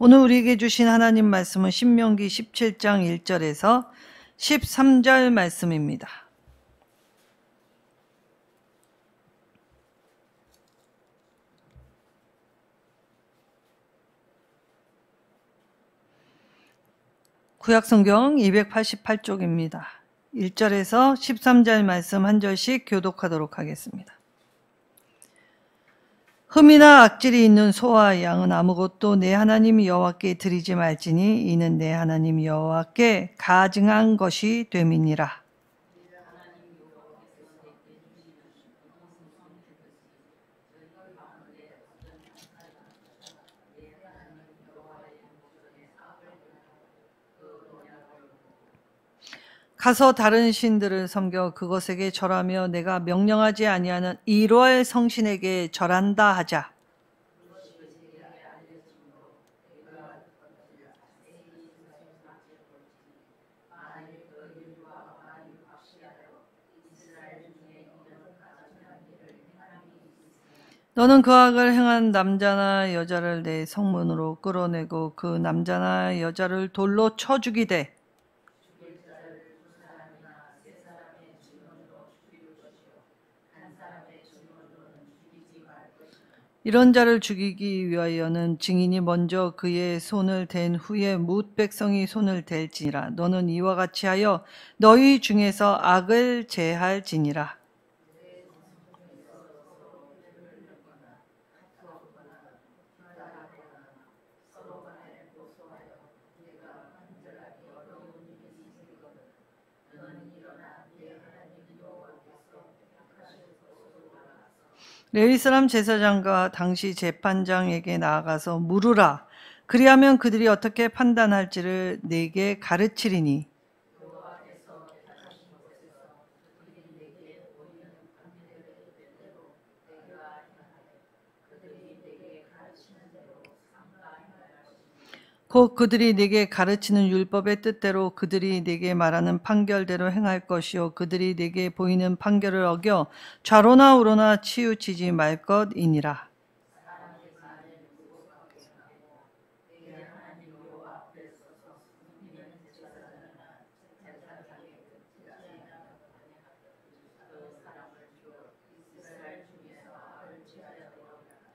오늘 우리에게 주신 하나님 말씀은 신명기 17장 1절에서 13절 말씀입니다. 구약성경 288쪽입니다. 1절에서 13절 말씀 한 절씩 교독하도록 하겠습니다. 흠이나 악질이 있는 소와 양은 아무것도 내 하나님 여호와께 드리지 말지니 이는 내 하나님 여호와께 가증한 것이 됨이니라. 가서 다른 신들을 섬겨 그것에게 절하며 내가 명령하지 아니하는 이로할 성신에게 절한다 하자. 너는 그 악을 행한 남자나 여자를 내 성문으로 끌어내고 그 남자나 여자를 돌로 쳐 죽이되 이런 자를 죽이기 위하여는 증인이 먼저 그의 손을 댄 후에 뭇 백성이 손을 댈지니라. 너는 이와 같이 하여 너희 중에서 악을 제할지니라. 레위 사람 제사장과 당시 재판장에게 나아가서 물으라. 그리하면 그들이 어떻게 판단할지를 네게 가르치리니. 곧 그들이 네게 가르치는 율법의 뜻대로 그들이 네게 말하는 판결대로 행할 것이요 그들이 네게 보이는 판결을 어겨 좌로나 우로나 치우치지 말 것이니라.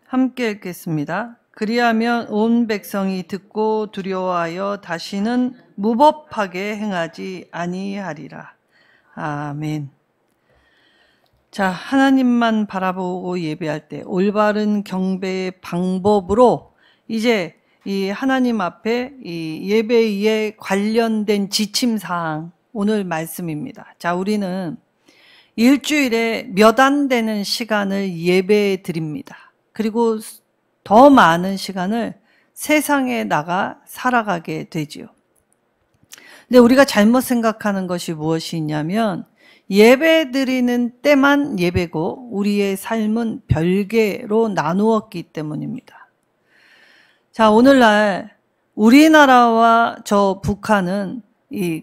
함께 읽겠습니다. 그리하면 온 백성이 듣고 두려워하여 다시는 무법하게 행하지 아니하리라. 아멘. 자, 하나님만 바라보고 예배할 때 올바른 경배의 방법으로 이제 이 하나님 앞에 이 예배에 관련된 지침사항 오늘 말씀입니다. 자, 우리는 일주일에 몇 안 되는 시간을 예배에 드립니다. 그리고 더 많은 시간을 세상에 나가 살아가게 되지요. 근데 우리가 잘못 생각하는 것이 무엇이 있냐면 예배 드리는 때만 예배고 우리의 삶은 별개로 나누었기 때문입니다. 자, 오늘날 우리나라와 저 북한은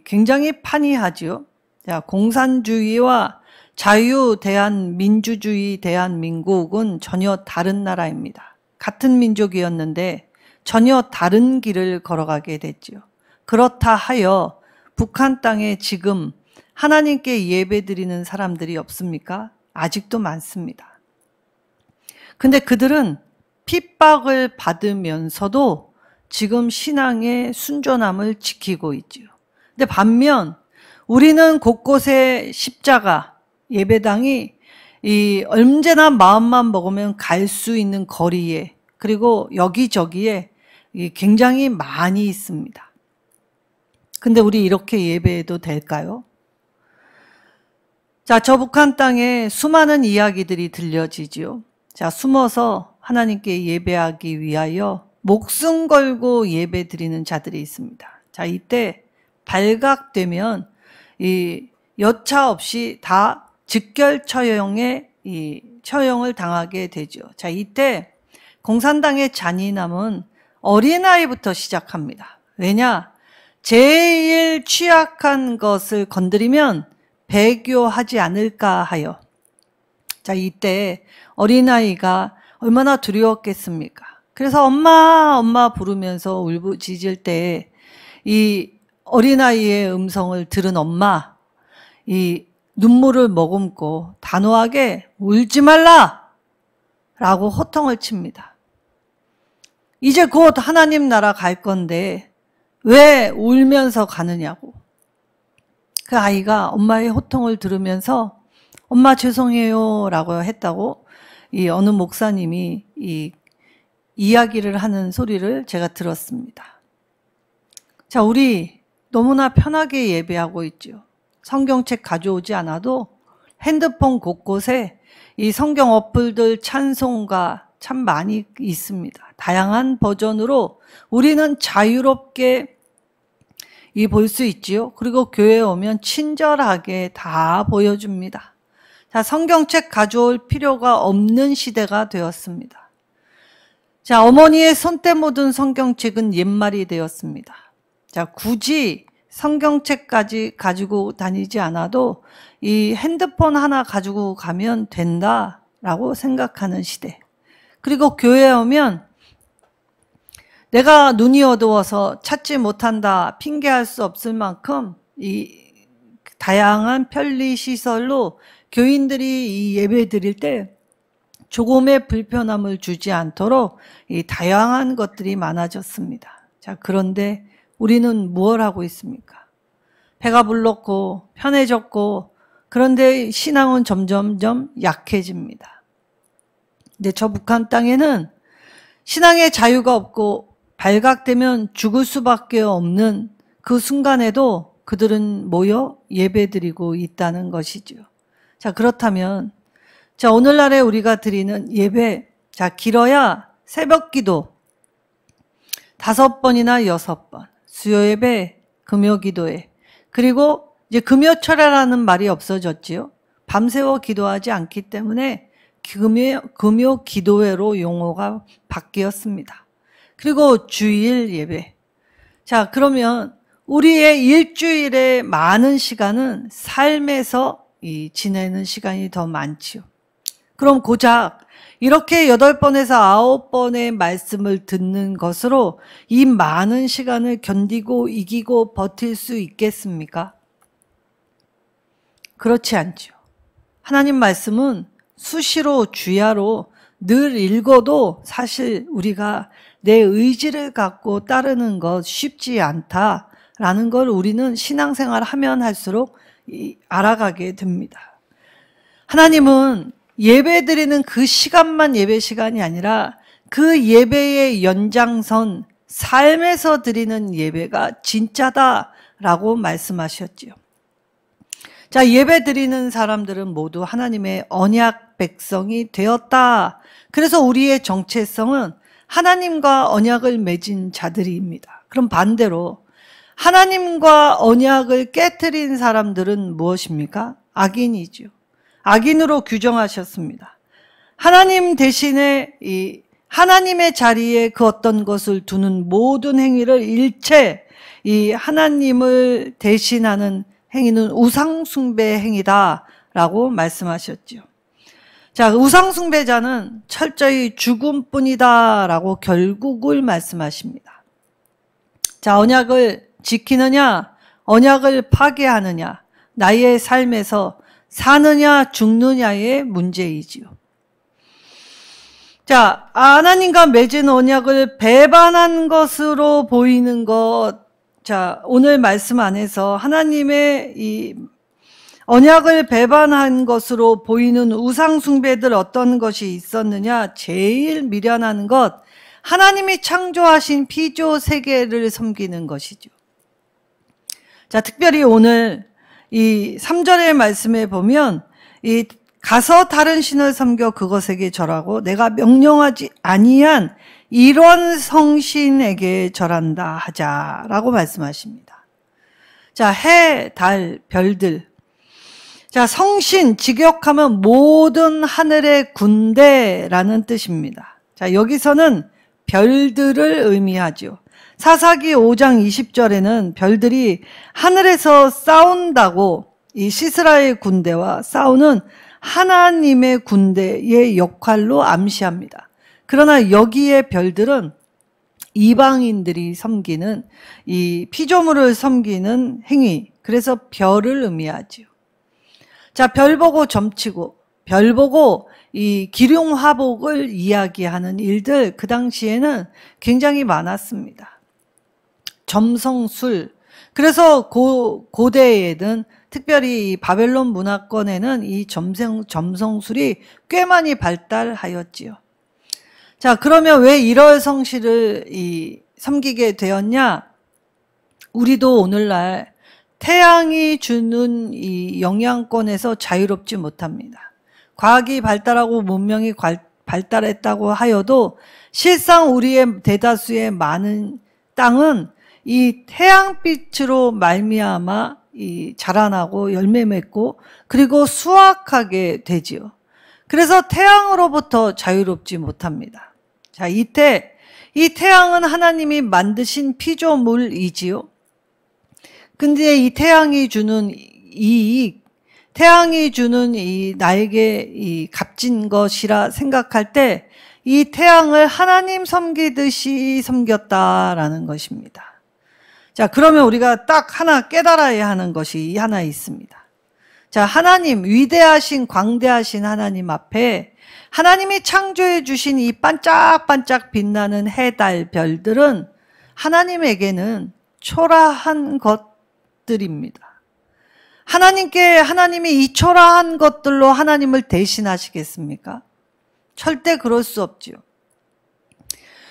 굉장히 판이하지요. 자, 공산주의와 자유 대한민주주의 대한민국은 전혀 다른 나라입니다. 같은 민족이었는데 전혀 다른 길을 걸어가게 됐지요. 그렇다 하여 북한 땅에 지금 하나님께 예배드리는 사람들이 없습니까? 아직도 많습니다. 근데 그들은 핍박을 받으면서도 지금 신앙의 순전함을 지키고 있지요. 근데 반면 우리는 곳곳에 십자가 예배당이 언제나 마음만 먹으면 갈 수 있는 거리에 그리고 여기저기에 굉장히 많이 있습니다. 근데 우리 이렇게 예배해도 될까요? 자, 저 북한 땅에 수많은 이야기들이 들려지지요. 자, 숨어서 하나님께 예배하기 위하여 목숨 걸고 예배 드리는 자들이 있습니다. 자, 이때 발각되면 여차 없이 다 즉결 처형을 당하게 되죠. 자, 이때 공산당의 잔인함은 어린아이부터 시작합니다. 왜냐? 제일 취약한 것을 건드리면 배교하지 않을까 하여. 자, 이때 어린아이가 얼마나 두려웠겠습니까? 그래서 엄마, 엄마 부르면서 울부짖을 때 이 어린아이의 음성을 들은 엄마, 이 눈물을 머금고 단호하게 울지 말라! 라고 호통을 칩니다. 이제 곧 하나님 나라 갈 건데 왜 울면서 가느냐고. 그 아이가 엄마의 호통을 들으면서 엄마 죄송해요 라고 했다고 이 어느 목사님이 이 이야기를 하는 소리를 제가 들었습니다. 자, 우리 너무나 편하게 예배하고 있죠. 성경책 가져오지 않아도 핸드폰 곳곳에 이 성경 어플들 찬송가 참 많이 있습니다. 다양한 버전으로 우리는 자유롭게 볼 수 있지요. 그리고 교회에 오면 친절하게 다 보여줍니다. 자, 성경책 가져올 필요가 없는 시대가 되었습니다. 자, 어머니의 손때 묻은 성경책은 옛말이 되었습니다. 자, 굳이 성경책까지 가지고 다니지 않아도 이 핸드폰 하나 가지고 가면 된다라고 생각하는 시대. 그리고 교회에 오면 내가 눈이 어두워서 찾지 못한다 핑계할 수 없을 만큼 이 다양한 편리시설로 교인들이 이 예배 드릴 때 조금의 불편함을 주지 않도록 이 다양한 것들이 많아졌습니다. 자, 그런데 우리는 무엇을 하고 있습니까? 배가 불렀고 편해졌고 그런데 신앙은 점점점 약해집니다. 근데 저 북한 땅에는 신앙의 자유가 없고 발각되면 죽을 수밖에 없는 그 순간에도 그들은 모여 예배드리고 있다는 것이죠. 자, 그렇다면 자, 오늘날에 우리가 드리는 예배, 자, 길어야 새벽 기도 5번이나 6번, 수요 예배, 금요 기도회, 그리고 이제 금요 철야라는 말이 없어졌지요. 밤새워 기도하지 않기 때문에 금요 기도회로 용어가 바뀌었습니다. 그리고 주일 예배. 자, 그러면 우리의 일주일의 많은 시간은 삶에서 지내는 시간이 더 많지요. 그럼 고작 이렇게 8번에서 9번의 말씀을 듣는 것으로 이 많은 시간을 견디고 이기고 버틸 수 있겠습니까? 그렇지 않죠. 하나님 말씀은 수시로 주야로 늘 읽어도 사실 우리가 내 의지를 갖고 따르는 것 쉽지 않다라는 걸 우리는 신앙생활 하면 할수록 알아가게 됩니다. 하나님은 예배드리는 그 시간만 예배 시간이 아니라 그 예배의 연장선, 삶에서 드리는 예배가 진짜다라고 말씀하셨지요. 자, 예배 드리는 사람들은 모두 하나님의 언약 백성이 되었다. 그래서 우리의 정체성은 하나님과 언약을 맺은 자들입니다. 그럼 반대로 하나님과 언약을 깨트린 사람들은 무엇입니까? 악인이죠. 악인으로 규정하셨습니다. 하나님 대신에 하나님의 자리에 그 어떤 것을 두는 모든 행위를 일체 이 하나님을 대신하는 행위는 우상숭배 행위다라고 말씀하셨죠. 자, 우상숭배자는 철저히 죽음뿐이다라고 결국을 말씀하십니다. 자, 언약을 지키느냐, 언약을 파괴하느냐, 나의 삶에서 사느냐 죽느냐의 문제이지요. 자, 하나님과 맺은 언약을 배반한 것으로 보이는 것. 자, 오늘 말씀 안에서 하나님의 이 언약을 배반한 것으로 보이는 우상숭배들 어떤 것이 있었느냐? 제일 미련한 것, 하나님이 창조하신 피조 세계를 섬기는 것이죠. 자, 특별히 오늘 이 3절의 말씀에 보면 가서 다른 신을 섬겨 그것에게 절하고 내가 명령하지 아니한 이런 성신에게 절한다 하자라고 말씀하십니다. 자, 해, 달, 별들. 자, 성신, 직역하면 모든 하늘의 군대라는 뜻입니다. 자, 여기서는 별들을 의미하죠. 사사기 5장 20절에는 별들이 하늘에서 싸운다고 이 시스라의 군대와 싸우는 하나님의 군대의 역할로 암시합니다. 그러나 여기에 별들은 이방인들이 섬기는 이 피조물을 섬기는 행위, 그래서 별을 의미하지요. 자, 별 보고 점치고 별 보고 이 기륭화복을 이야기하는 일들 그 당시에는 굉장히 많았습니다. 점성술, 그래서 고대에는 특별히 이 바벨론 문화권에는 이 점성술이 꽤 많이 발달하였지요. 자, 그러면 왜 일월 성씨를 섬기게 되었냐? 우리도 오늘날 태양이 주는 이 영향권에서 자유롭지 못합니다. 과학이 발달하고 문명이 발달했다고 하여도 실상 우리의 대다수의 많은 땅은 이 태양빛으로 말미암아 자라나고 열매 맺고 그리고 수확하게 되지요. 그래서 태양으로부터 자유롭지 못합니다. 자, 이 태양은 하나님이 만드신 피조물이지요. 근데 이 태양이 주는 이익, 태양이 주는 나에게 값진 것이라 생각할 때 이 태양을 하나님 섬기듯이 섬겼다라는 것입니다. 자, 그러면 우리가 딱 하나 깨달아야 하는 것이 하나 있습니다. 자, 하나님, 위대하신 광대하신 하나님 앞에 하나님이 창조해 주신 이 반짝반짝 빛나는 해, 달, 별들은 하나님에게는 초라한 것들입니다. 하나님이 이 초라한 것들로 하나님을 대신하시겠습니까? 절대 그럴 수 없지요.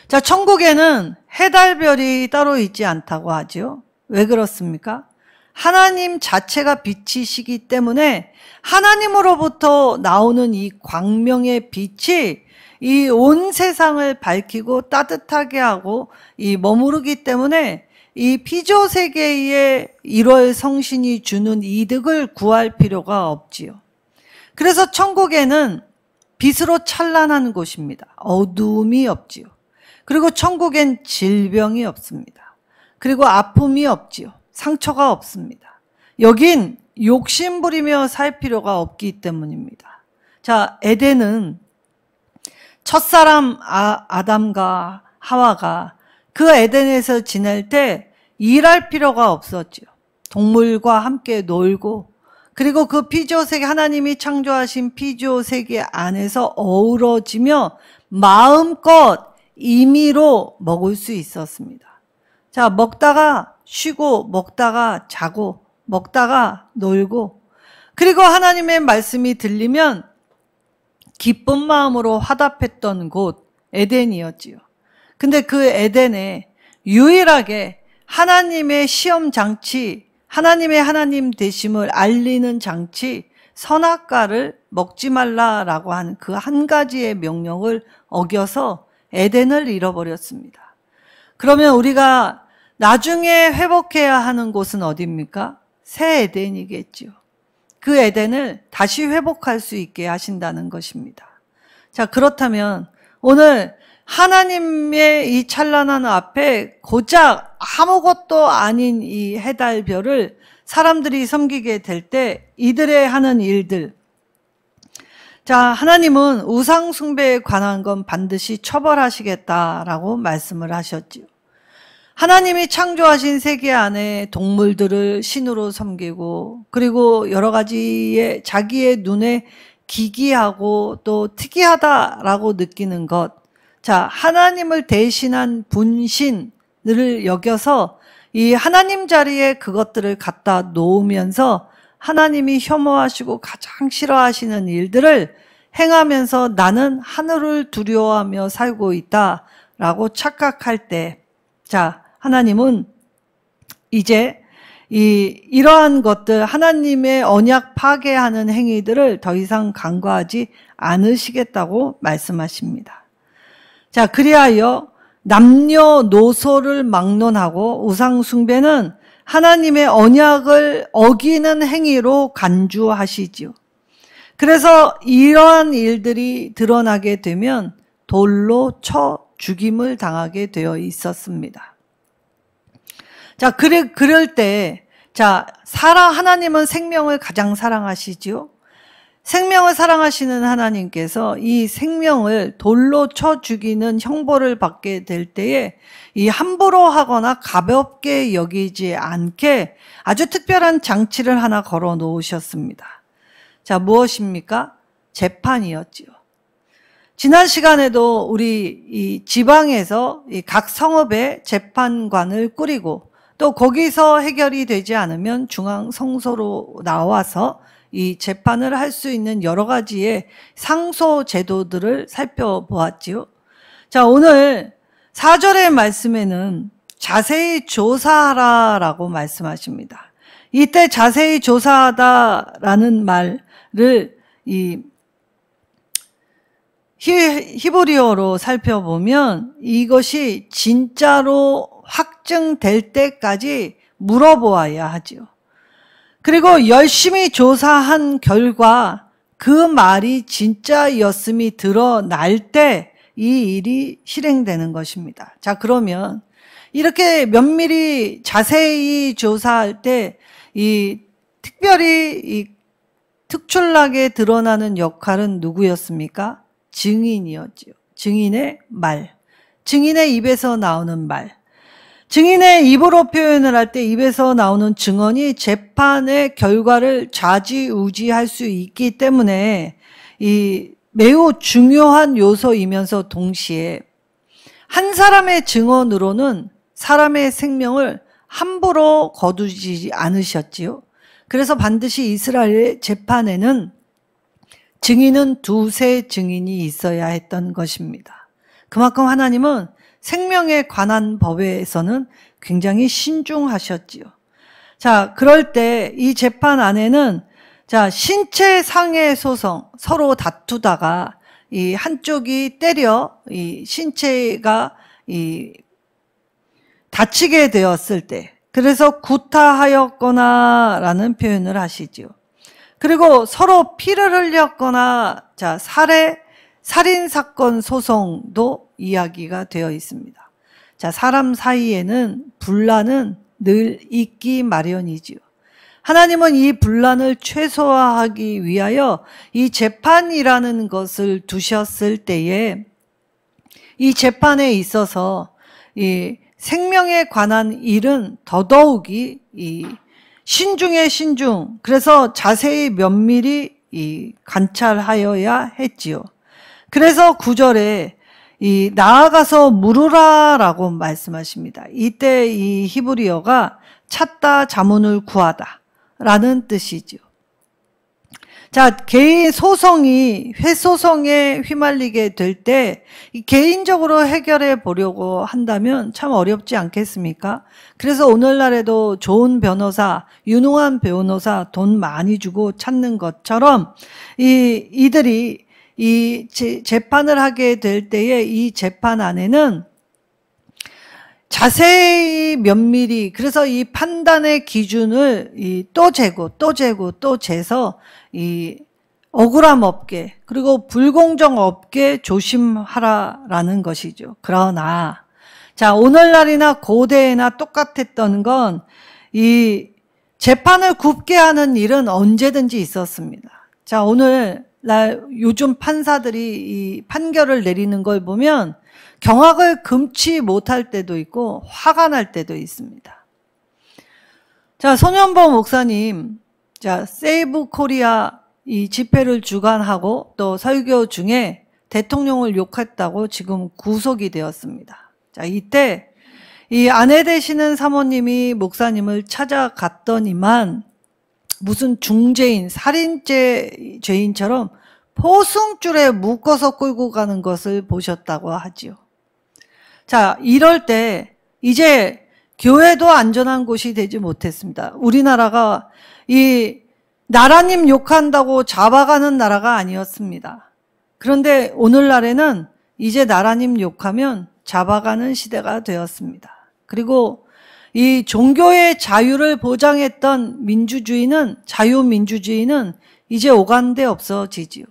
자, 천국에는 해, 달, 별이 따로 있지 않다고 하죠. 왜 그렇습니까? 하나님 자체가 빛이시기 때문에 하나님으로부터 나오는 이 광명의 빛이 이 온 세상을 밝히고 따뜻하게 하고 머무르기 때문에 이 피조 세계의 1월 성신이 주는 이득을 구할 필요가 없지요. 그래서 천국에는 빛으로 찬란한 곳입니다. 어두움이 없지요. 그리고 천국엔 질병이 없습니다. 그리고 아픔이 없지요. 상처가 없습니다. 여긴 욕심 부리며 살 필요가 없기 때문입니다. 자, 에덴은 첫사람 아담과 하와가 그 에덴에서 지낼 때 일할 필요가 없었죠. 동물과 함께 놀고 그리고 그 피조세계, 하나님이 창조하신 피조세계 안에서 어우러지며 마음껏 임의로 먹을 수 있었습니다. 자, 먹다가 쉬고 먹다가 자고 먹다가 놀고 그리고 하나님의 말씀이 들리면 기쁜 마음으로 화답했던 곳 에덴이었지요. 근데 그 에덴에 유일하게 하나님의 시험 장치, 하나님의 하나님 되심을 알리는 장치, 선악과를 먹지 말라라고 하는 그 한 가지의 명령을 어겨서 에덴을 잃어버렸습니다. 그러면 우리가 나중에 회복해야 하는 곳은 어디입니까? 새 에덴이겠죠. 그 에덴을 다시 회복할 수 있게 하신다는 것입니다. 자, 그렇다면 오늘 하나님의 이 찬란한 앞에 고작 아무것도 아닌 이 해달별을 사람들이 섬기게 될 때 이들의 하는 일들, 자, 하나님은 우상 숭배에 관한 건 반드시 처벌하시겠다라고 말씀을 하셨지요. 하나님이 창조하신 세계 안에 동물들을 신으로 섬기고 그리고 여러 가지의 자기의 눈에 기이하고 또 특이하다라고 느끼는 것, 자, 하나님을 대신한 분신을 여겨서 이 하나님 자리에 그것들을 갖다 놓으면서 하나님이 혐오하시고 가장 싫어하시는 일들을 행하면서 나는 하늘을 두려워하며 살고 있다라고 착각할 때, 자, 하나님은 이제 이러한 것들, 하나님의 언약 파괴하는 행위들을 더 이상 간과하지 않으시겠다고 말씀하십니다. 자, 그리하여 남녀노소를 막론하고 우상숭배는 하나님의 언약을 어기는 행위로 간주하시지요. 그래서 이러한 일들이 드러나게 되면 돌로 쳐 죽임을 당하게 되어 있었습니다. 자, 그럴 때, 자, 하나님은 생명을 가장 사랑하시지요. 생명을 사랑하시는 하나님께서 이 생명을 돌로 쳐 죽이는 형벌을 받게 될 때에 이 함부로 하거나 가볍게 여기지 않게 아주 특별한 장치를 하나 걸어 놓으셨습니다. 자, 무엇입니까? 재판이었지요. 지난 시간에도 우리 이 지방에서 이 각 성읍에 재판관을 꾸리고 또 거기서 해결이 되지 않으면 중앙 성소로 나와서 이 재판을 할 수 있는 여러 가지의 상소 제도들을 살펴보았지요. 자, 오늘 4절의 말씀에는 자세히 조사하라라고 말씀하십니다. 이때 자세히 조사하다라는 말을 이 히브리어로 살펴보면 이것이 진짜로 확증될 때까지 물어보아야 하지요. 그리고 열심히 조사한 결과 그 말이 진짜였음이 드러날 때 이 일이 실행되는 것입니다. 자, 그러면 이렇게 면밀히 자세히 조사할 때 이 특별히 이 특출나게 드러나는 역할은 누구였습니까? 증인이었지요. 증인의 말, 증인의 입에서 나오는 말. 증인의 입으로 표현을 할 때 입에서 나오는 증언이 재판의 결과를 좌지우지할 수 있기 때문에 이 매우 중요한 요소이면서 동시에 한 사람의 증언으로는 사람의 생명을 함부로 거두지 않으셨지요. 그래서 반드시 이스라엘의 재판에는 증인은 두세 증인이 있어야 했던 것입니다. 그만큼 하나님은 생명에 관한 법에서는 굉장히 신중하셨지요. 자, 그럴 때 이 재판 안에는 자, 신체 상해 소송, 서로 다투다가 이 한쪽이 때려 이 신체가 이 다치게 되었을 때, 그래서 구타하였거나 라는 표현을 하시지요. 그리고 서로 피를 흘렸거나, 자, 살인사건 소송도 이야기가 되어 있습니다. 자, 사람 사이에는 분란은 늘 있기 마련이지요. 하나님은 이 분란을 최소화하기 위하여 이 재판이라는 것을 두셨을 때에 이 재판에 있어서 이 생명에 관한 일은 더더욱이 이 신중에 신중, 그래서 자세히 면밀히 이 관찰하여야 했지요. 그래서 9절에 이 나아가서 물으라라고 말씀하십니다. 이때 이 히브리어가 찾다 자문을 구하다 라는 뜻이죠. 자, 개인 소송이 회소송에 휘말리게 될 때 개인적으로 해결해 보려고 한다면 참 어렵지 않겠습니까? 그래서 오늘날에도 좋은 변호사, 유능한 변호사 돈 많이 주고 찾는 것처럼 이들이 이 재판을 하게 될 때에 이 재판 안에는 자세히 면밀히, 그래서 이 판단의 기준을 또 재고 또 재서 이 억울함 없게, 그리고 불공정 없게 조심하라라는 것이죠. 그러나 자, 오늘날이나 고대에나 똑같았던 건 이 재판을 굽게 하는 일은 언제든지 있었습니다. 자, 오늘날 요즘 판사들이 이 판결을 내리는 걸 보면 경악을 금치 못할 때도 있고 화가 날 때도 있습니다. 자, 손현보 목사님, 자, 세이브 코리아 이 집회를 주관하고 또 설교 중에 대통령을 욕했다고 지금 구속이 되었습니다. 자, 이때 이 아내 되시는 사모님이 목사님을 찾아갔더니만 무슨 중죄인, 살인죄 죄인처럼 포승줄에 묶어서 끌고 가는 것을 보셨다고 하지요. 자, 이럴 때 이제 교회도 안전한 곳이 되지 못했습니다. 우리나라가 이 나라님 욕한다고 잡아가는 나라가 아니었습니다. 그런데 오늘날에는 이제 나라님 욕하면 잡아가는 시대가 되었습니다. 그리고 이 종교의 자유를 보장했던 민주주의는, 자유민주주의는 이제 오간데 없어지지요.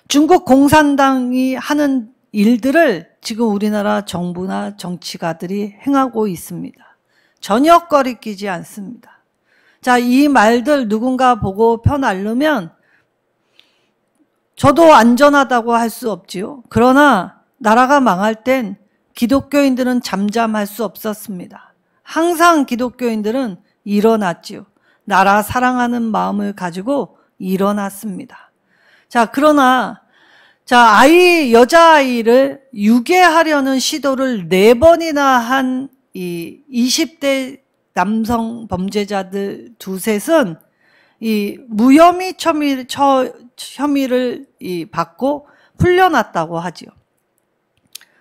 중국 공산당이 하는 일들을 지금 우리나라 정부나 정치가들이 행하고 있습니다. 전혀 꺼리끼지 않습니다. 자, 이 말들 누군가 보고 펴날르면 저도 안전하다고 할 수 없지요. 그러나 나라가 망할 땐 기독교인들은 잠잠할 수 없었습니다. 항상 기독교인들은 일어났지요. 나라 사랑하는 마음을 가지고 일어났습니다. 자, 그러나 여자아이를 유괴하려는 시도를 4번이나 한 이 20대 남성 범죄자들 두셋은 이 무혐의 혐의를 받고 풀려났다고 하지요.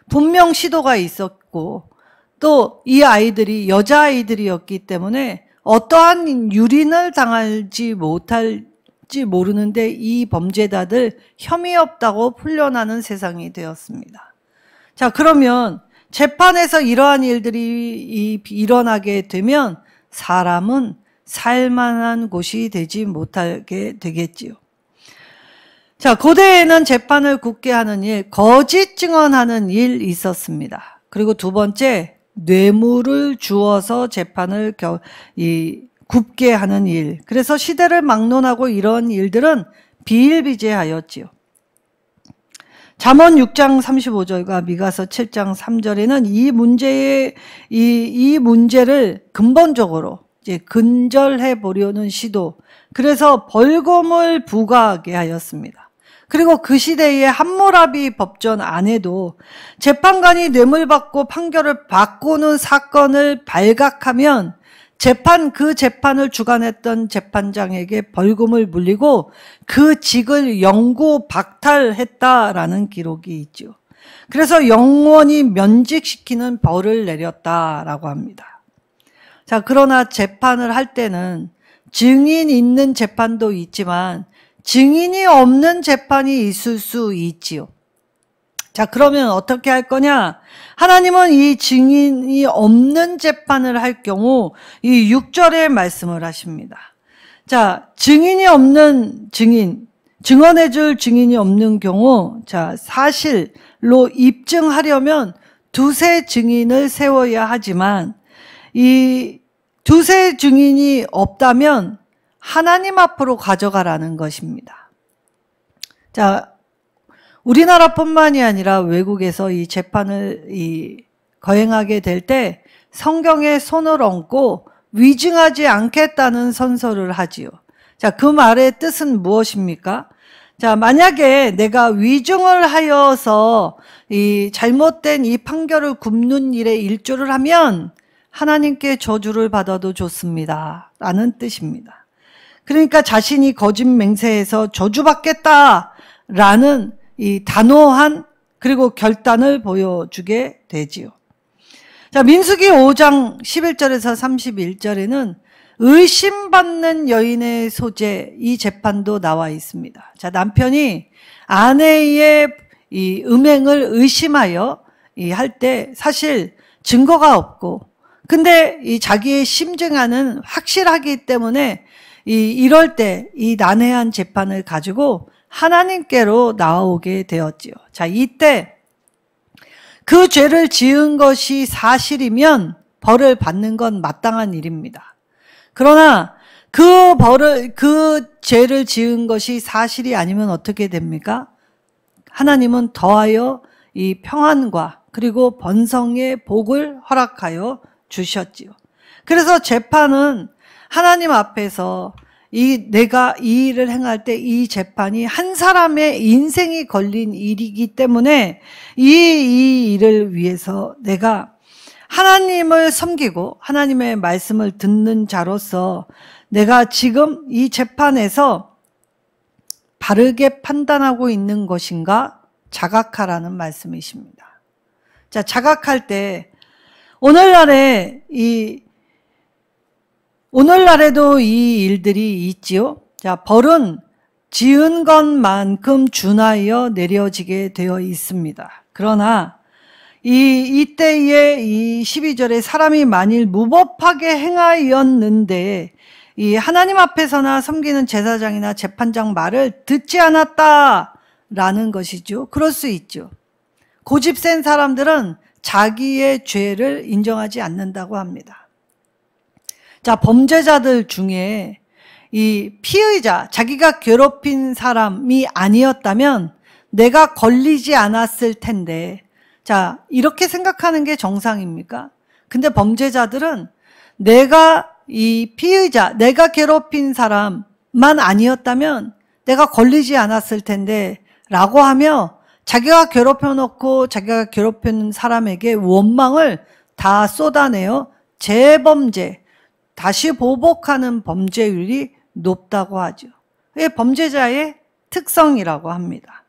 분명 시도가 있었고 또 이 아이들이 여자아이들이었기 때문에 어떠한 유린을 당할지 못할지 모르는데 이 범죄자들 혐의 없다고 풀려나는 세상이 되었습니다. 자, 그러면 재판에서 이러한 일들이 일어나게 되면 사람은 살만한 곳이 되지 못하게 되겠지요. 자, 고대에는 재판을 굳게 하는 일, 거짓 증언하는 일 있었습니다. 그리고 두 번째, 뇌물을 주어서 재판을 굽게 하는 일. 그래서 시대를 막론하고 이런 일들은 비일비재하였지요. 잠언 6장 35절과 미가서 7장 3절에는 이 문제를 근본적으로 이제 근절해 보려는 시도, 그래서 벌금을 부과하게 하였습니다. 그리고 그 시대의 함무라비 법전 안에도 재판관이 뇌물 받고 판결을 바꾸는 사건을 발각하면 그 재판을 주관했던 재판장에게 벌금을 물리고 그 직을 영구 박탈했다라는 기록이 있죠. 그래서 영원히 면직시키는 벌을 내렸다라고 합니다. 자, 그러나 재판을 할 때는 증인 있는 재판도 있지만 증인이 없는 재판이 있을 수 있지요. 자, 그러면 어떻게 할 거냐? 하나님은 이 증인이 없는 재판을 할 경우 이 6절에 말씀을 하십니다. 자, 증언해줄 증인이 없는 경우, 자, 사실로 입증하려면 두세 증인을 세워야 하지만 이 두세 증인이 없다면 하나님 앞으로 가져가라는 것입니다. 자, 우리나라뿐만이 아니라 외국에서 이 재판을 거행하게 될 때 성경에 손을 얹고 위증하지 않겠다는 선서를 하지요. 자, 그 말의 뜻은 무엇입니까? 자, 만약에 내가 위증을 하여서 이 잘못된 이 판결을 굽는 일에 일조를 하면 하나님께 저주를 받아도 좋습니다. 라는 뜻입니다. 그러니까 자신이 거짓 맹세해서 저주받겠다라는 이 단호한 그리고 결단을 보여주게 되지요. 자, 민수기 5장 11절에서 31절에는 의심받는 여인의 소재, 이 재판도 나와 있습니다. 자, 남편이 아내의 이 음행을 의심하여 할 때 사실 증거가 없고, 근데 이 자기의 심증안은 확실하기 때문에 이럴 때 이 난해한 재판을 가지고 하나님께로 나오게 되었지요. 자, 이때 그 죄를 지은 것이 사실이면 벌을 받는 건 마땅한 일입니다. 그러나 그 죄를 지은 것이 사실이 아니면 어떻게 됩니까? 하나님은 더하여 이 평안과 그리고 번성의 복을 허락하여 주셨지요. 그래서 재판은 하나님 앞에서 내가 이 일을 행할 때 이 재판이 한 사람의 인생이 걸린 일이기 때문에 이 일을 위해서 내가 하나님을 섬기고 하나님의 말씀을 듣는 자로서 내가 지금 이 재판에서 바르게 판단하고 있는 것인가 자각하라는 말씀이십니다. 자, 자각할 때 오늘날에도 이 일들이 있지요. 자, 벌은 지은 것만큼 준하여 내려지게 되어 있습니다. 그러나 이때의 이 12절에 사람이 만일 무법하게 행하였는데 이 하나님 앞에서나 섬기는 제사장이나 재판장 말을 듣지 않았다라는 것이죠. 그럴 수 있죠. 고집 센 사람들은 자기의 죄를 인정하지 않는다고 합니다. 자, 범죄자들 중에 이 피의자, 자기가 괴롭힌 사람이 아니었다면 내가 걸리지 않았을 텐데, 자, 이렇게 생각하는 게 정상입니까? 근데 범죄자들은 내가 이 피의자, 내가 괴롭힌 사람만 아니었다면 내가 걸리지 않았을 텐데 라고 하며 자기가 괴롭혀놓고 자기가 괴롭히는 사람에게 원망을 다 쏟아내어 재범죄, 다시 보복하는 범죄율이 높다고 하죠. 그게 범죄자의 특성이라고 합니다.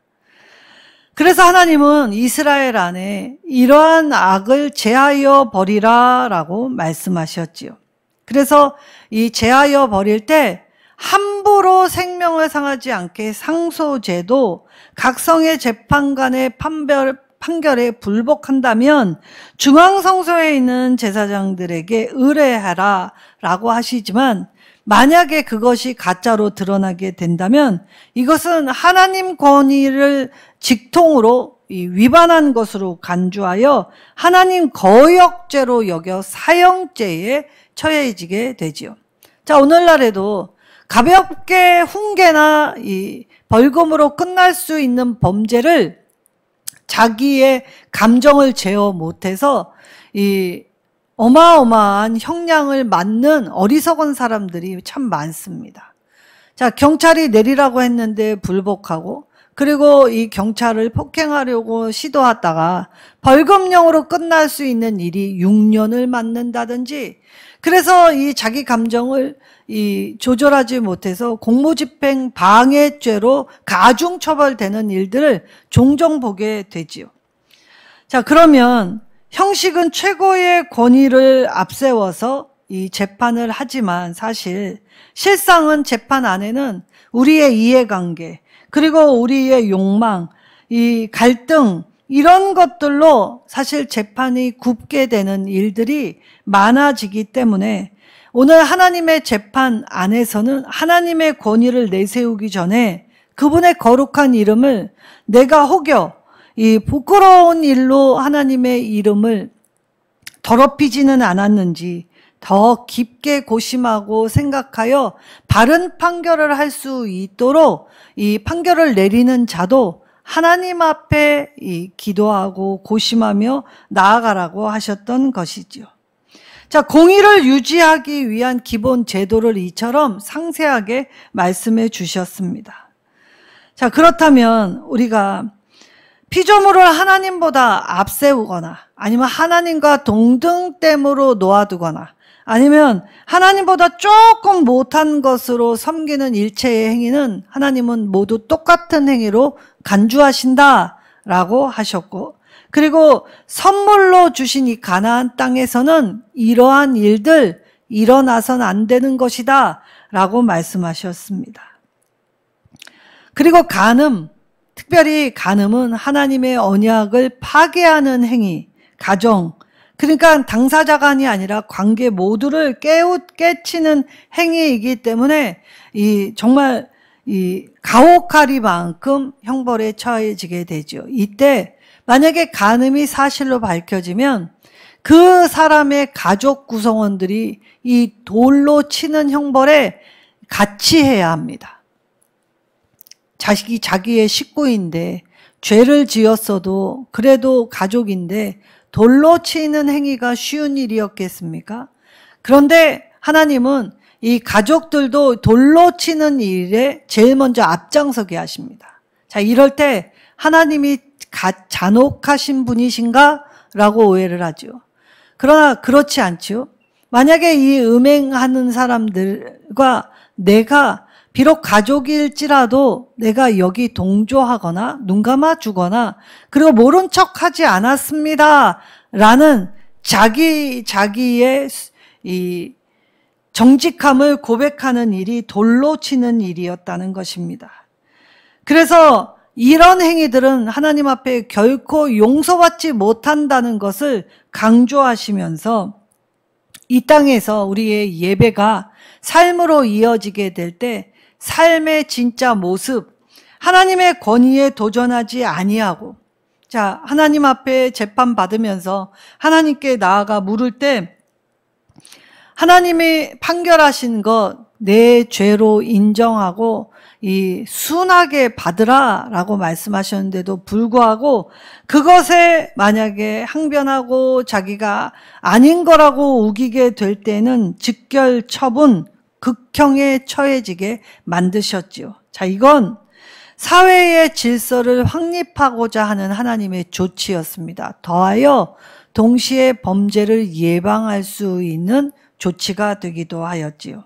그래서 하나님은 이스라엘 안에 이러한 악을 제하여 버리라 라고 말씀하셨지요. 그래서 이 제하여 버릴 때 함부로 생명을 상하지 않게 상소제도 각성의 재판관의 판결에 불복한다면 중앙성소에 있는 제사장들에게 의뢰하라 라고 하시지만 만약에 그것이 가짜로 드러나게 된다면 이것은 하나님 권위를 직통으로 위반한 것으로 간주하여 하나님 거역죄로 여겨 사형죄에 처해지게 되지요. 자, 오늘날에도 가볍게 훈계나 이 벌금으로 끝날 수 있는 범죄를 자기의 감정을 제어 못해서 이 어마어마한 형량을 맞는 어리석은 사람들이 참 많습니다. 자, 경찰이 내리라고 했는데 불복하고, 그리고 이 경찰을 폭행하려고 시도하다가 벌금형으로 끝날 수 있는 일이 6년을 맞는다든지, 그래서 이 자기 감정을 조절하지 못해서 공무집행 방해죄로 가중처벌되는 일들을 종종 보게 되지요. 자, 그러면 형식은 최고의 권위를 앞세워서 이 재판을 하지만 사실 실상은 재판 안에는 우리의 이해관계, 그리고 우리의 욕망, 이 갈등, 이런 것들로 사실 재판이 굽게 되는 일들이 많아지기 때문에 오늘 하나님의 재판 안에서는 하나님의 권위를 내세우기 전에 그분의 거룩한 이름을 내가 혹여 이 부끄러운 일로 하나님의 이름을 더럽히지는 않았는지 더 깊게 고심하고 생각하여 바른 판결을 할 수 있도록 이 판결을 내리는 자도 하나님 앞에 기도하고 고심하며 나아가라고 하셨던 것이지요. 자, 공의를 유지하기 위한 기본 제도를 이처럼 상세하게 말씀해 주셨습니다. 자, 그렇다면 우리가 피조물을 하나님보다 앞세우거나 아니면 하나님과 동등됨으로 놓아두거나 아니면 하나님보다 조금 못한 것으로 섬기는 일체의 행위는 하나님은 모두 똑같은 행위로 간주하신다라고 하셨고, 그리고 선물로 주신 이 가나안 땅에서는 이러한 일들 일어나선 안 되는 것이다 라고 말씀하셨습니다. 그리고 간음, 특별히 간음은 하나님의 언약을 파괴하는 행위, 가정, 그러니까 당사자간이 아니라 관계 모두를 깨치는 행위이기 때문에 정말 가혹하리만큼 형벌에 처해지게 되죠. 이때 만약에 간음이 사실로 밝혀지면 그 사람의 가족 구성원들이 이 돌로 치는 형벌에 같이 해야 합니다. 자기의 식구인데 죄를 지었어도 그래도 가족인데 돌로 치는 행위가 쉬운 일이었겠습니까? 그런데 하나님은 이 가족들도 돌로 치는 일에 제일 먼저 앞장서게 하십니다. 자, 이럴 때 하나님이 잔혹하신 분이신가? 라고 오해를 하죠. 그러나 그렇지 않죠. 만약에 이 음행하는 사람들과 내가 비록 가족일지라도 내가 여기 동조하거나 눈 감아주거나 그리고 모른 척하지 않았습니다 라는 자기의 이 정직함을 고백하는 일이 돌로 치는 일이었다는 것입니다. 그래서 이런 행위들은 하나님 앞에 결코 용서받지 못한다는 것을 강조하시면서 이 땅에서 우리의 예배가 삶으로 이어지게 될 때 삶의 진짜 모습, 하나님의 권위에 도전하지 아니하고, 자, 하나님 앞에 재판받으면서 하나님께 나아가 물을 때 하나님이 판결하신 것 내 죄로 인정하고 이 순하게 받으라 라고 말씀하셨는데도 불구하고 그것에 만약에 항변하고 자기가 아닌 거라고 우기게 될 때는 즉결 처분, 극형에 처해지게 만드셨지요. 자, 이건 사회의 질서를 확립하고자 하는 하나님의 조치였습니다. 더하여 동시에 범죄를 예방할 수 있는 조치가 되기도 하였지요.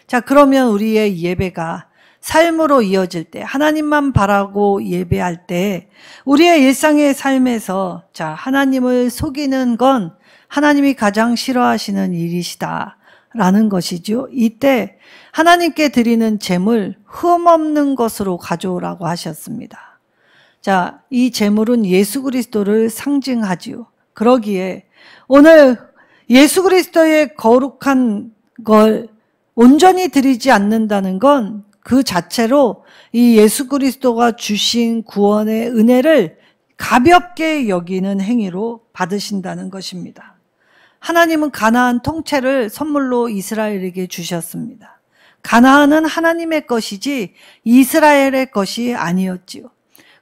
자, 그러면 우리의 예배가 삶으로 이어질 때, 하나님만 바라고 예배할 때 우리의 일상의 삶에서 자, 하나님을 속이는 건 하나님이 가장 싫어하시는 일이시다 라는 것이죠. 이때 하나님께 드리는 제물 흠없는 것으로 가져오라고 하셨습니다. 자, 이 제물은 예수 그리스도를 상징하지요. 그러기에 오늘 예수 그리스도의 거룩한 걸 온전히 드리지 않는다는 건 그 자체로 이 예수 그리스도가 주신 구원의 은혜를 가볍게 여기는 행위로 받으신다는 것입니다. 하나님은 가나안 통째를 선물로 이스라엘에게 주셨습니다. 가나안은 하나님의 것이지 이스라엘의 것이 아니었지요.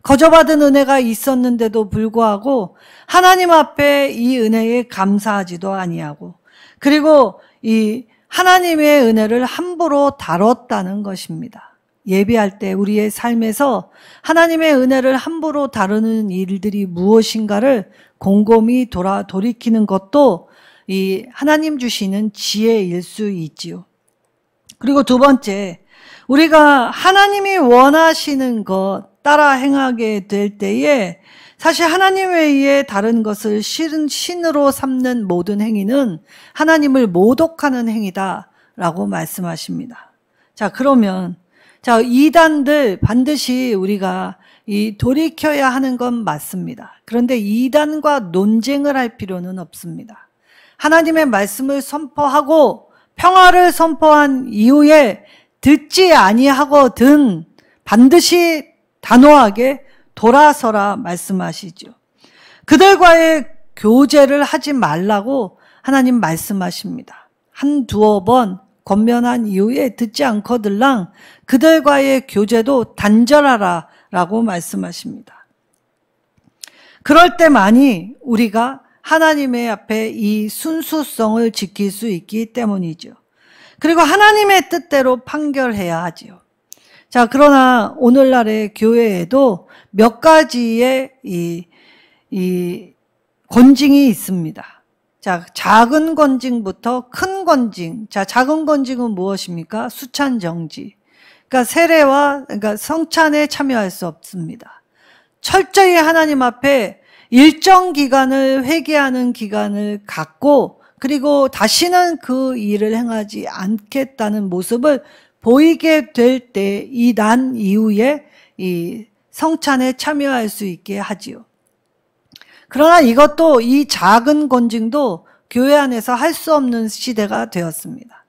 거저받은 은혜가 있었는데도 불구하고 하나님 앞에 이 은혜에 감사하지도 아니하고 그리고 이 하나님의 은혜를 함부로 다뤘다는 것입니다. 예배할 때 우리의 삶에서 하나님의 은혜를 함부로 다루는 일들이 무엇인가를 곰곰이 돌이키는 것도 이 하나님 주시는 지혜일 수 있지요. 그리고 두 번째, 우리가 하나님이 원하시는 것 따라 행하게 될 때에 사실 하나님 외에 다른 것을 신으로 삼는 모든 행위는 하나님을 모독하는 행위다라고 말씀하십니다. 자, 그러면 자, 이단들 반드시 우리가 돌이켜야 하는 건 맞습니다. 그런데 이단과 논쟁을 할 필요는 없습니다. 하나님의 말씀을 선포하고 평화를 선포한 이후에 듣지 아니하거든 반드시 단호하게 돌아서라 말씀하시죠. 그들과의 교제를 하지 말라고 하나님 말씀하십니다. 한두어 번 권면한 이후에 듣지 않거들랑 그들과의 교제도 단절하라 라고 말씀하십니다. 그럴 때만이 우리가 하나님의 앞에 이 순수성을 지킬 수 있기 때문이죠. 그리고 하나님의 뜻대로 판결해야 하지요. 자, 그러나 오늘날의 교회에도 몇 가지의 이 권징이 있습니다. 자, 작은 권징부터 큰 권징. 자, 작은 권징은 무엇입니까? 수찬 정지. 그러니까 세례와 그러니까 성찬에 참여할 수 없습니다. 철저히 하나님 앞에 일정 기간을 회개하는 기간을 갖고 그리고 다시는 그 일을 행하지 않겠다는 모습을 보이게 될 때 이 난 이후에 이 성찬에 참여할 수 있게 하지요. 그러나 이것도 이 작은 권징도 교회 안에서 할 수 없는 시대가 되었습니다.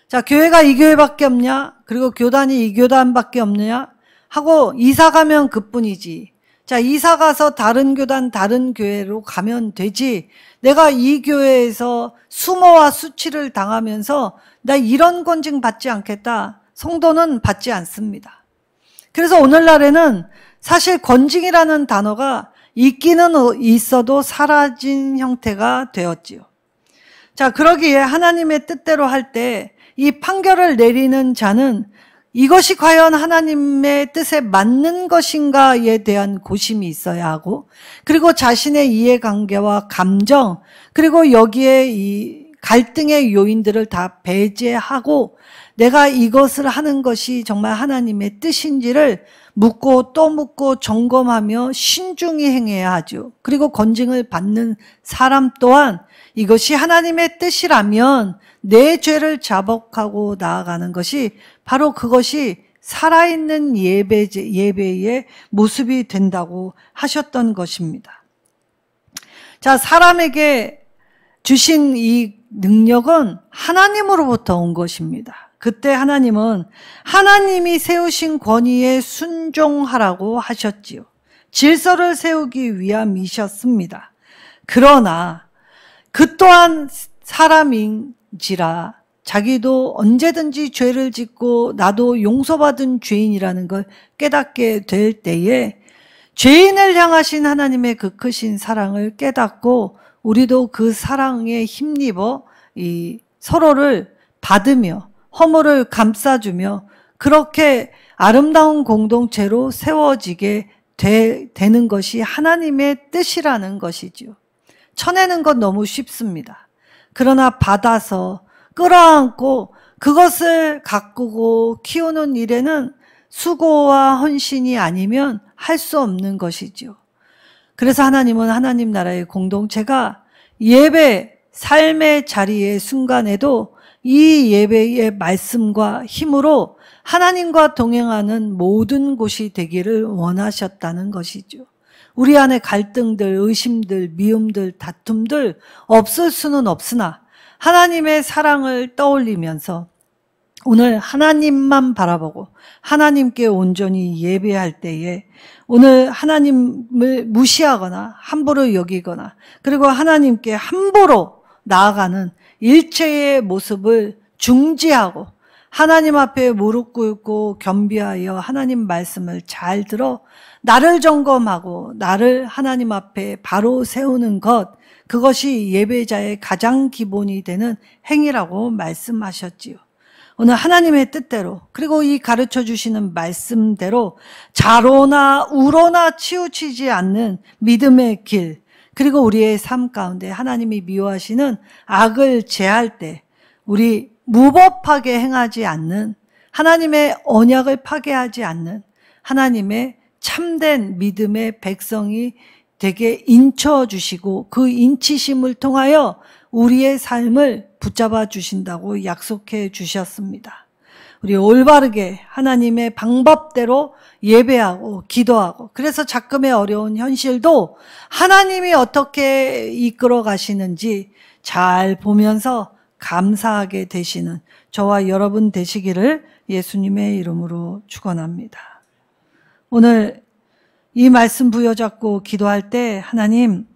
자, 교회가 이 교회밖에 없냐? 그리고 교단이 이 교단밖에 없느냐? 하고 이사 가면 그뿐이지. 자, 이사 가서 다른 교단, 다른 교회로 가면 되지. 내가 이 교회에서 수모와 수치를 당하면서 나 이런 권징 받지 않겠다. 성도는 받지 않습니다. 그래서 오늘날에는 사실 권징이라는 단어가 있기는 있어도 사라진 형태가 되었지요. 자, 그러기에 하나님의 뜻대로 할 때 이 판결을 내리는 자는 이것이 과연 하나님의 뜻에 맞는 것인가에 대한 고심이 있어야 하고 그리고 자신의 이해관계와 감정 그리고 여기에 이 갈등의 요인들을 다 배제하고 내가 이것을 하는 것이 정말 하나님의 뜻인지를 묻고 또 묻고 점검하며 신중히 행해야 하죠. 그리고 권징을 받는 사람 또한 이것이 하나님의 뜻이라면 내 죄를 자복하고 나아가는 것이 바로 그것이 살아있는 예배의 모습이 된다고 하셨던 것입니다. 자, 사람에게 주신 이 능력은 하나님으로부터 온 것입니다. 그때 하나님은 하나님이 세우신 권위에 순종하라고 하셨지요. 질서를 세우기 위함이셨습니다. 그러나 그 또한 사람인지라 자기도 언제든지 죄를 짓고 나도 용서받은 죄인이라는 걸 깨닫게 될 때에 죄인을 향하신 하나님의 그 크신 사랑을 깨닫고 우리도 그 사랑에 힘입어 서로를 받으며 허물을 감싸주며 그렇게 아름다운 공동체로 세워지게 되는 것이 하나님의 뜻이라는 것이지요. 쳐내는 건 너무 쉽습니다. 그러나 받아서 끌어안고 그것을 가꾸고 키우는 일에는 수고와 헌신이 아니면 할 수 없는 것이지요. 그래서 하나님은 하나님 나라의 공동체가 예배, 삶의 자리의 순간에도 이 예배의 말씀과 힘으로 하나님과 동행하는 모든 곳이 되기를 원하셨다는 것이죠. 우리 안에 갈등들, 의심들, 미움들, 다툼들 없을 수는 없으나 하나님의 사랑을 떠올리면서 오늘 하나님만 바라보고 하나님께 온전히 예배할 때에 오늘 하나님을 무시하거나 함부로 여기거나 그리고 하나님께 함부로 나아가는 일체의 모습을 중지하고 하나님 앞에 무릎 꿇고 겸비하여 하나님 말씀을 잘 들어 나를 점검하고 나를 하나님 앞에 바로 세우는 것, 그것이 예배자의 가장 기본이 되는 행위라고 말씀하셨지요. 오늘 하나님의 뜻대로 그리고 이 가르쳐 주시는 말씀대로 좌로나 우로나 치우치지 않는 믿음의 길, 그리고 우리의 삶 가운데 하나님이 미워하시는 악을 제할 때 우리 무법하게 행하지 않는, 하나님의 언약을 파괴하지 않는 하나님의 참된 믿음의 백성이 되게 인쳐주시고 그 인치심을 통하여 우리의 삶을 붙잡아 주신다고 약속해 주셨습니다. 우리 올바르게 하나님의 방법대로 예배하고 기도하고, 그래서 작금의 어려운 현실도 하나님이 어떻게 이끌어 가시는지 잘 보면서 감사하게 되시는 저와 여러분 되시기를 예수님의 이름으로 축원합니다. 오늘 이 말씀 부여잡고 기도할 때 하나님,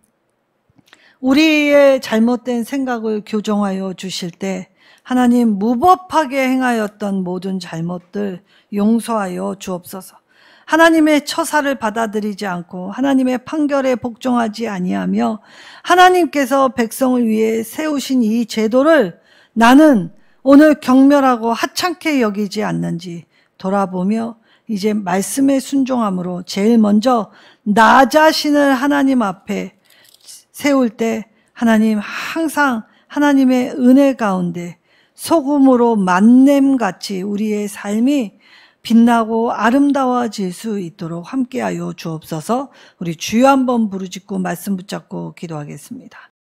우리의 잘못된 생각을 교정하여 주실 때 하나님, 무법하게 행하였던 모든 잘못들 용서하여 주옵소서. 하나님의 처사를 받아들이지 않고 하나님의 판결에 복종하지 아니하며 하나님께서 백성을 위해 세우신 이 제도를 나는 오늘 경멸하고 하찮게 여기지 않는지 돌아보며 이제 말씀에 순종함으로 제일 먼저 나 자신을 하나님 앞에 세울 때 하나님, 항상 하나님의 은혜 가운데 소금으로 만냄같이 우리의 삶이 빛나고 아름다워질 수 있도록 함께하여 주옵소서. 우리 주여 한번 부르짖고 말씀 붙잡고 기도하겠습니다.